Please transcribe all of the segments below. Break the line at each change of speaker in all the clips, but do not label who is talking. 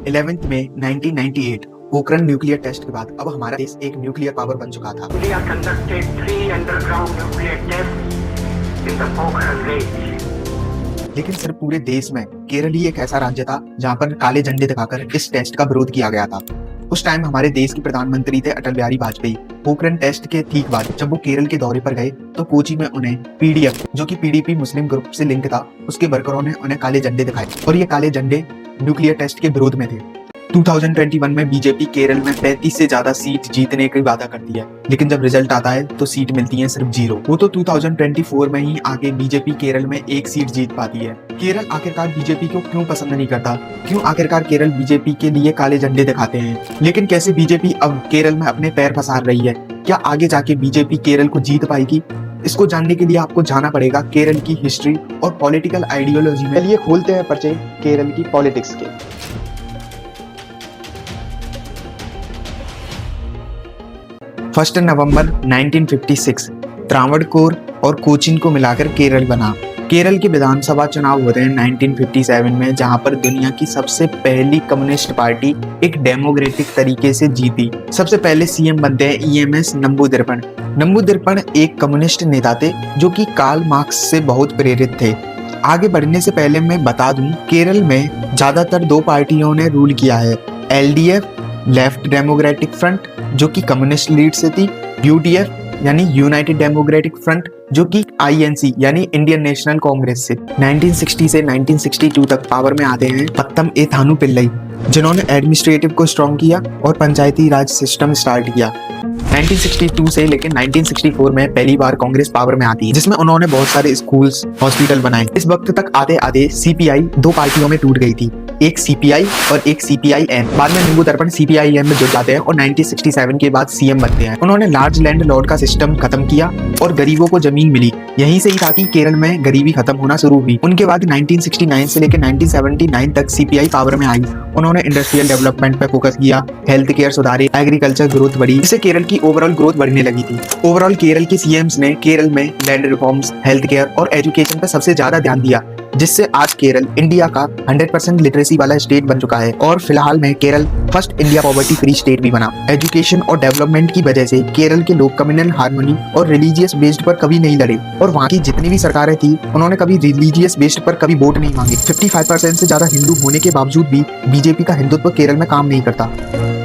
11 मई 1998 Pokhran nuclear test के बाद अब हमारा देश एक न्यूक्लियर पावर बन चुका था।
India conducted 3 underground nuclear tests in the Pokhran range.
लेकिन सिर्फ पूरे देश में केरल ही एक ऐसा राज्य था जहां पर काले झंडे दिखाकर इस टेस्ट का विरोध किया गया था। उस टाइम हमारे देश के प्रधानमंत्री थे अटल बिहारी वाजपेयी। पोखरण टेस्ट के ठीक बाद जब वो केरल के दौरे पर गए तो कोची में उन्हें पीडीएफ, जो कि पीडीपी मुस्लिम ग्रुप से लिंक था, उसके वर्करों ने उन्हें काले झंडे दिखाए और ये काले झंडे न्यूक्लियर टेस्ट के विरोध में थे। 2021 में बीजेपी केरल में 35 से ज्यादा सीट जीतने की वादा करती है, लेकिन जब रिजल्ट आता है तो सीट मिलती है सिर्फ 0। वो तो 2024 में ही आगे बीजेपी केरल में 1 सीट जीत पाती है। केरल आखिरकार बीजेपी को क्यों पसंद नहीं करता? क्यों आखिरकार केरल बीजेपी के लिए काले झंडे दिखाते हैं? लेकिन कैसे बीजेपी अब केरल में अपने पैर पसार रही है? क्या आगे जाके बीजेपी केरल को जीत पाएगी? इसको जानने के लिए आपको जाना पड़ेगा केरल की हिस्ट्री और पॉलिटिकल आइडियोलॉजी में। चलिए खोलते हैं पर्चे केरल की पॉलिटिक्स के। 1 नवंबर 1956 त्रावणकोर और कोचीन को मिलाकर केरल बना। केरल के विधानसभा चुनाव होते हैं 1957 में, जहां पर दुनिया की सबसे पहली कम्युनिस्ट पार्टी एक डेमोक्रेटिक तरीके से जीती। सबसे पहले सीएम बनते हैं ईएमएस नंबूदिरपन। नंबूदिरपन एक कम्युनिस्ट नेता थे जो कि कार्ल मार्क्स से बहुत प्रेरित थे। आगे बढ़ने से पहले मैं बता दूं, केरल में ज्यादातर 2 पार्टियों ने रूल किया है। एलडीएफ लेफ्ट डेमोक्रेटिक फ्रंट जो कि कम्युनिस्ट लीड से थी, यूडीएफ यानी यूनाइटेड डेमोक्रेटिक फ्रंट जो कि आईएनसी यानी इंडियन नेशनल कांग्रेस से। 1960 से 1962 तक पावर में आते हैं पत्तम ए थानु पिल्लई, जिन्होंने एडमिनिस्ट्रेटिव को स्ट्रॉन्ग किया और पंचायती राज सिस्टम स्टार्ट किया। 1962 से लेकर 1964 में पहली बार कांग्रेस पावर में आती है, जिसमें उन्होंने बहुत सारे स्कूल्स, हॉस्पिटल बनाए। इस वक्त तक आते आते सीपीआई 2 पार्टियों में टूट गई थी, एक सीपीआई और एक सीपीआईएम। बाद में नंबूदिरपन सीपीआईएम में जुड़ जाते हैं और 1967 के बाद सीएम बनते हैं। उन्होंने लार्ज लैंड लॉर्ड का सिस्टम खत्म किया और गरीबों को जमीन मिली। यहीं से ही था कि केरल में गरीबी खत्म होना शुरू हुई। उनके बाद 1969 से लेकर 1979 तक सीपीआई पावर में आई। उन्होंने इंडस्ट्रियल डेवलपमेंट पे फोकस किया, हेल्थ केयर सुधारे, एग्रीकल्चर ग्रोथ बढ़ी, जिससे केरल की ओवरऑल ग्रोथ बढ़ने लगी थी। ओवरऑल केरल के सीएम्स ने केरल में लैंड रिफॉर्म्स, हेल्थ केयर और एजुकेशन पर सबसे ज्यादा ध्यान दिया, जिससे आज केरल इंडिया का 100% लिटरेसी वाला स्टेट बन चुका है और फिलहाल में Kerala first India poverty free state भी बना। एजुकेशन और डेवलपमेंट की वजह से केरल के लोग कम्युनल हार्मनी और रिलीजियस बेस्ड पर कभी नहीं लड़े और वहाँ की जितनी भी सरकारें थी उन्होंने कभी रिलीजियस बेस्ड पर कभी वोट नहीं मांगे। 55% से ज्यादा हिंदू होने के बावजूद भी बीजेपी का हिंदुत्व केरल में काम नहीं करता।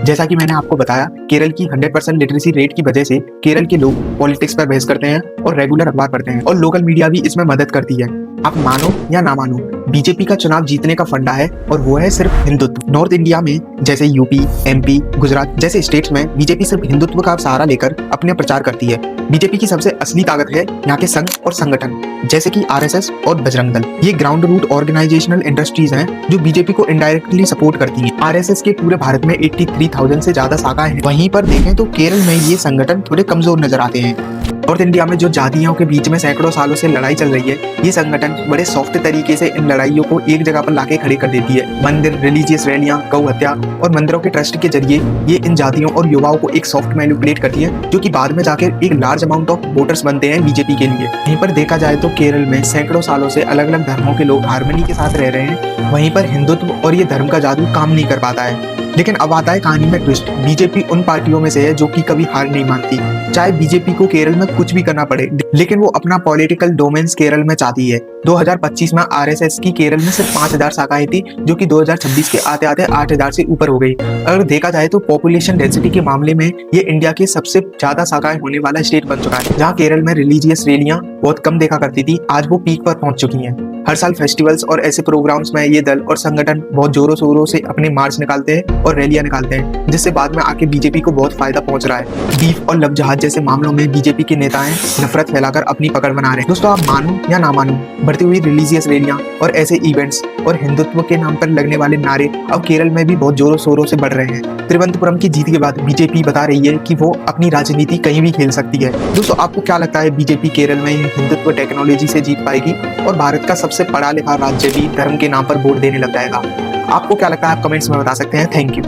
जैसा कि मैंने आपको बताया, केरल की 100% लिटरेसी रेट की वजह से केरल के लोग पॉलिटिक्स पर बहस करते हैं और रेगुलर अखबार पढ़ते हैं और लोकल मीडिया भी इसमें मदद करती है। आप मानो या ना मानो, बीजेपी का चुनाव जीतने का फंडा है और वो है सिर्फ हिंदुत्व। नॉर्थ इंडिया में जैसे यूपी, एमपी, गुजरात जैसे स्टेट्स में बीजेपी सिर्फ हिंदुत्व का सहारा लेकर अपने प्रचार करती है। बीजेपी की सबसे असली ताकत है यहाँ के संघ और संगठन, जैसे कि आरएसएस और बजरंग दल। ये ग्राउंड रूट ऑर्गेनाइजेशनल इंडस्ट्रीज हैं जो बीजेपी को इनडायरेक्टली सपोर्ट करती हैं। आरएसएस के पूरे भारत में 83,000 से ज्यादा शाखाएं हैं। वहीं पर देखें तो केरल में ये संगठन थोड़े कमजोर नजर आते हैं। नॉर्थ इंडिया में जो जातियों के बीच में सैकड़ों सालों से लड़ाई चल रही है, ये संगठन बड़े सॉफ्ट तरीके से इन लड़ाइयों को एक जगह पर लाके खड़े कर देती है। मंदिर, रिलीजियस रैलियां, गौ हत्या और मंदिरों के ट्रस्ट के जरिए ये इन जातियों और युवाओं को एक सॉफ्ट मैनिपुलेट करती है, जो कि बाद में जाकर एक लार्ज अमाउंट ऑफ वोटर्स बनते हैं बीजेपी के लिए। यहीं पर देखा जाए तो केरल में सैकड़ों सालों से अलग अलग धर्मों के लोग हार्मनी के साथ रह रहे हैं। वहीं पर हिंदुत्व और ये धर्म का जादू काम नहीं कर पाता है। लेकिन अब आता है कहानी में ट्विस्ट। बीजेपी उन पार्टियों में से है जो कि कभी हार नहीं मानती, चाहे बीजेपी को केरल में कुछ भी करना पड़े, लेकिन वो अपना पॉलिटिकल डोमेन्स केरल में चाहती है। 2025 में आरएसएस की केरल में सिर्फ 5,000 शाखाएं थी, जो कि 2026 के आते आते 8,000 से ऊपर हो गई। अगर देखा जाए तो पॉपुलेशन डेंसिटी के मामले में ये इंडिया के सबसे ज्यादा शाखाएं होने वाला स्टेट बन चुका है। जहाँ केरल में रिलीजियस रैलियां बहुत कम देखा करती थी, आज वो पीक पर पहुंच चुकी हैं। हर साल फेस्टिवल्स और ऐसे प्रोग्राम्स में ये दल और संगठन बहुत जोरों शोरों से अपने मार्च निकालते हैं और रैलियां निकालते हैं, जिससे बाद में आके बीजेपी को बहुत फायदा पहुंच रहा है। बीफ और लव जहाज जैसे मामलों में बीजेपी के नेताएं नफरत फैलाकर अपनी पकड़ बना रहे हैं। दोस्तों, आप मानो या ना मानो, बढ़ती हुई रिलीजियस रैलियां और ऐसे इवेंट्स और हिंदुत्व के नाम पर लगने वाले नारे अब केरल में भी बहुत जोरों शोरों से बढ़ रहे हैं। तिरुवनंतपुरम की जीत के बाद बीजेपी बता रही है कि वो अपनी राजनीति कहीं भी खेल सकती है। दोस्तों, आपको क्या लगता है, बीजेपी केरल में हिंदुत्व टेक्नोलॉजी से जीत पाएगी और भारत का सबसे पढ़ा लिखा राज्य भी धर्म के नाम पर वोट देने लग जाएगा? आपको क्या लगता है, आप कमेंट्स में बता सकते हैं। Thank you.